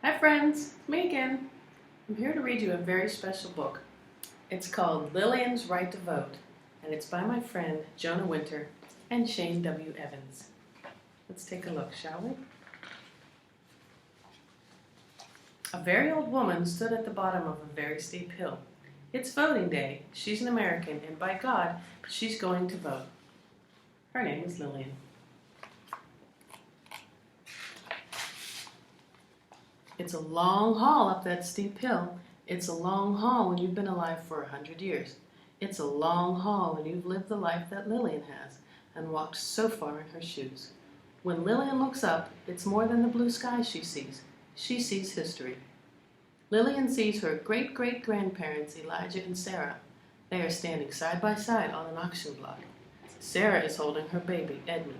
Hi friends, it's me again. I'm here to read you a very special book. It's called Lillian's Right to Vote, and it's by my friend Jonah Winter and Shane W. Evans. Let's take a look, shall we? A very old woman stood at the bottom of a very steep hill. It's voting day. She's an American, and by God, she's going to vote. Her name is Lillian. It's a long haul up that steep hill. It's a long haul when you've been alive for 100 years. It's a long haul when you've lived the life that Lillian has and walked so far in her shoes. When Lillian looks up, it's more than the blue sky she sees. She sees history. Lillian sees her great-great-grandparents, Elijah and Sarah. They are standing side by side on an auction block. Sarah is holding her baby, Edmund.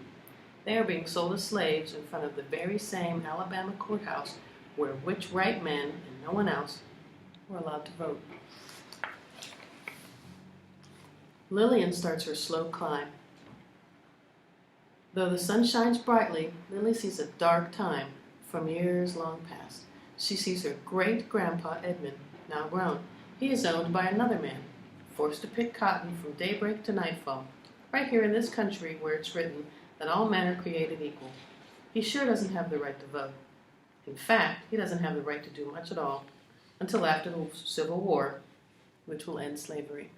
They are being sold as slaves in front of the very same Alabama courthouse where which white men and no one else were allowed to vote. Lillian starts her slow climb. Though the sun shines brightly, Lily sees a dark time from years long past. She sees her great-grandpa Edmund, now grown. He is owned by another man, forced to pick cotton from daybreak to nightfall, right here in this country where it's written that all men are created equal. He sure doesn't have the right to vote. In fact, he doesn't have the right to do much at all until after the Civil War, which will end slavery.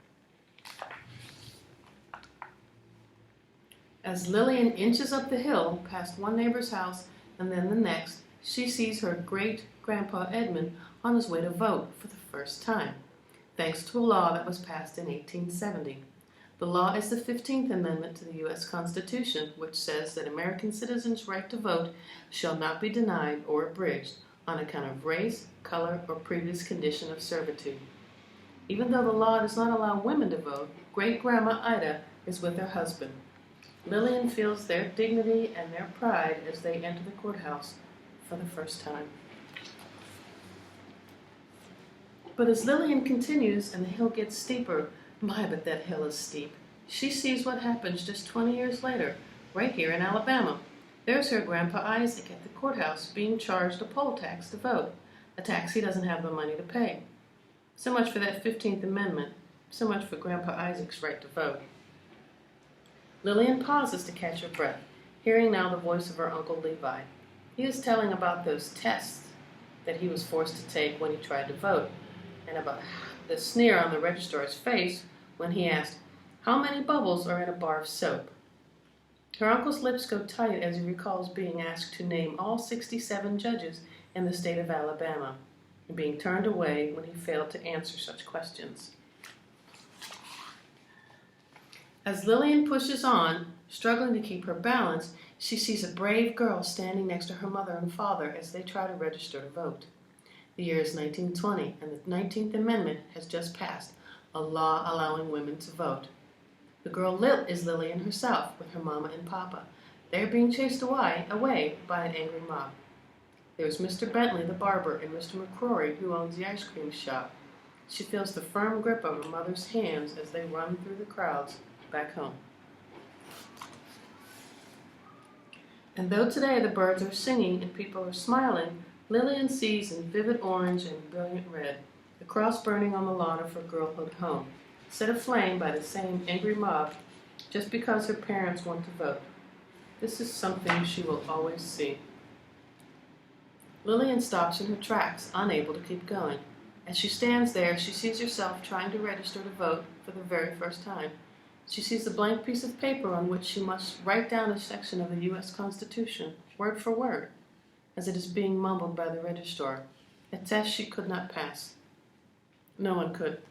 As Lillian inches up the hill, past one neighbor's house and then the next, she sees her great-grandpa Edmund on his way to vote for the first time, thanks to a law that was passed in 1870. The law is the 15th Amendment to the U.S. Constitution, which says that American citizens' right to vote shall not be denied or abridged on account of race, color, or previous condition of servitude. Even though the law does not allow women to vote, Great-Grandma Ida is with her husband. Lillian feels their dignity and their pride as they enter the courthouse for the first time. But as Lillian continues and the hill gets steeper, my, but that hill is steep. She sees what happens just 20 years later, right here in Alabama. There's her Grandpa Isaac at the courthouse being charged a poll tax to vote, a tax he doesn't have the money to pay. So much for that 15th Amendment, so much for Grandpa Isaac's right to vote. Lillian pauses to catch her breath, hearing now the voice of her Uncle Levi. He is telling about those tests that he was forced to take when he tried to vote, and about the sneer on the registrar's face when he asked, "How many bubbles are in a bar of soap?" Her uncle's lips go tight as he recalls being asked to name all 67 judges in the state of Alabama and being turned away when he failed to answer such questions. As Lillian pushes on, struggling to keep her balance, she sees a brave girl standing next to her mother and father as they try to register to vote. The year is 1920, and the 19th Amendment has just passed, a law allowing women to vote. The girl is Lillian herself, with her mama and papa. They are being chased away by an angry mob. There's Mr. Bentley, the barber, and Mr. McCrory, who owns the ice cream shop. She feels the firm grip of her mother's hands as they run through the crowds back home. And though today the birds are singing and people are smiling, Lillian sees in vivid orange and brilliant red the cross burning on the lawn of her girlhood home, set aflame by the same angry mob just because her parents want to vote. This is something she will always see. Lillian stops in her tracks, unable to keep going. As she stands there, she sees herself trying to register to vote for the very first time. She sees the blank piece of paper on which she must write down a section of the U.S. Constitution, word for word, as it is being mumbled by the registrar, a test she could not pass. No one could.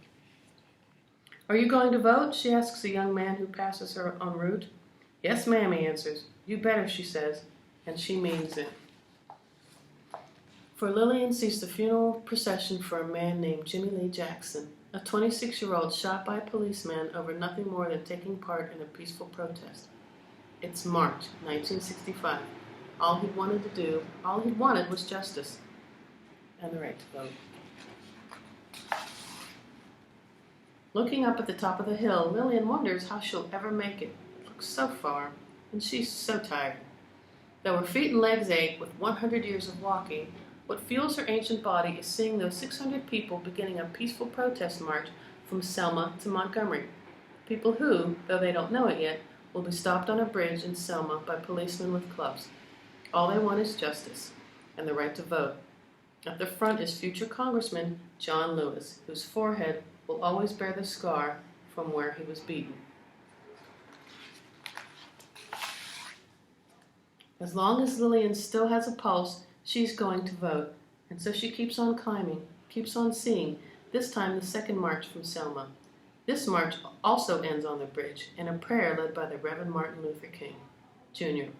"Are you going to vote?" she asks a young man who passes her en route. "Yes, ma'am," he answers. "You better," she says, and she means it. For Lillian sees the funeral procession for a man named Jimmie Lee Jackson, a 26-year-old shot by a policeman over nothing more than taking part in a peaceful protest. It's March 1965. All he wanted was justice and the right to vote. Looking up at the top of the hill, Lillian wonders how she'll ever make it. It looks so far, and she's so tired. Though her feet and legs ache with 100 years of walking, What fuels her ancient body is seeing those 600 people beginning a peaceful protest march from Selma to Montgomery. People who, though they don't know it yet, will be stopped on a bridge in Selma by policemen with clubs. All they want is justice and the right to vote. At the front is future Congressman John Lewis, whose forehead will always bear the scar from where he was beaten. As long as Lillian still has a pulse, she's going to vote, and so she keeps on climbing, keeps on seeing, this time the second march from Selma. This march also ends on the bridge in a prayer led by the Reverend Martin Luther King, Jr.,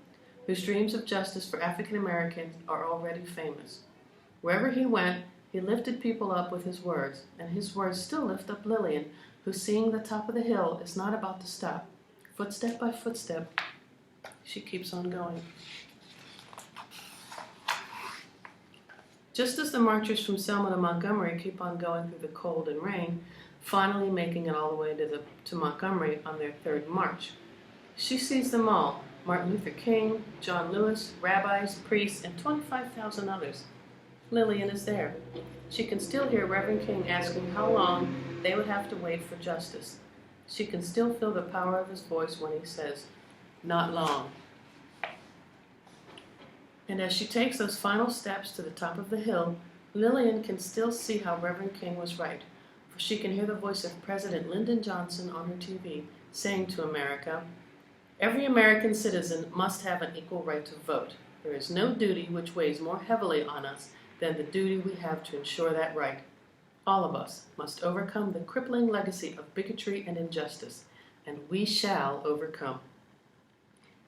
whose dreams of justice for African Americans are already famous. Wherever he went, he lifted people up with his words, and his words still lift up Lillian, who, seeing the top of the hill, is not about to stop. Footstep by footstep, she keeps on going. Just as the marchers from Selma to Montgomery keep on going through the cold and rain, finally making it all the way to Montgomery on their third march, she sees them all: Martin Luther King, John Lewis, rabbis, priests, and 25,000 others. Lillian is there. She can still hear Reverend King asking how long they would have to wait for justice. She can still feel the power of his voice when he says, "Not long." And as she takes those final steps to the top of the hill, Lillian can still see how Reverend King was right, for she can hear the voice of President Lyndon Johnson on her TV saying to America, "Every American citizen must have an equal right to vote. There is no duty which weighs more heavily on us than the duty we have to ensure that right. All of us must overcome the crippling legacy of bigotry and injustice, and we shall overcome."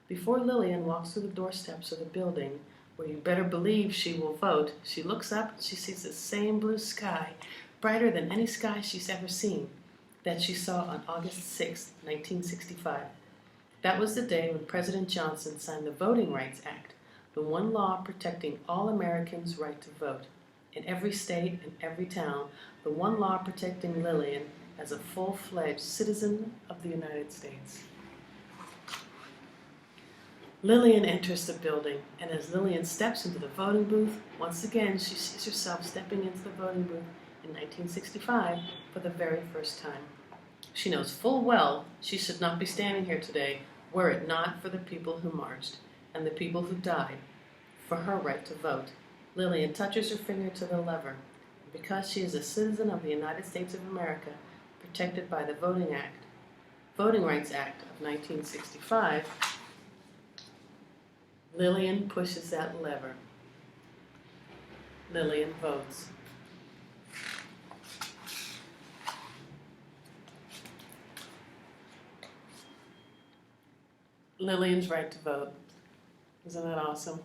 Before Lillian walks through the doorsteps of the building, where you better believe she will vote, she looks up and she sees the same blue sky, brighter than any sky she's ever seen, that she saw on August 6, 1965. That was the day when President Johnson signed the Voting Rights Act, the one law protecting all Americans' right to vote. In every state and every town, the one law protecting Lillian as a full-fledged citizen of the United States. Lillian enters the building, and as Lillian steps into the voting booth, once again she sees herself stepping into the voting booth in 1965 for the very first time. She knows full well she should not be standing here today were it not for the people who marched and the people who died for her right to vote. Lillian touches her finger to the lever. Because she is a citizen of the United States of America, protected by the Voting Rights Act of 1965, Lillian pushes that lever. Lillian votes. Lillian's right to vote. Isn't that awesome?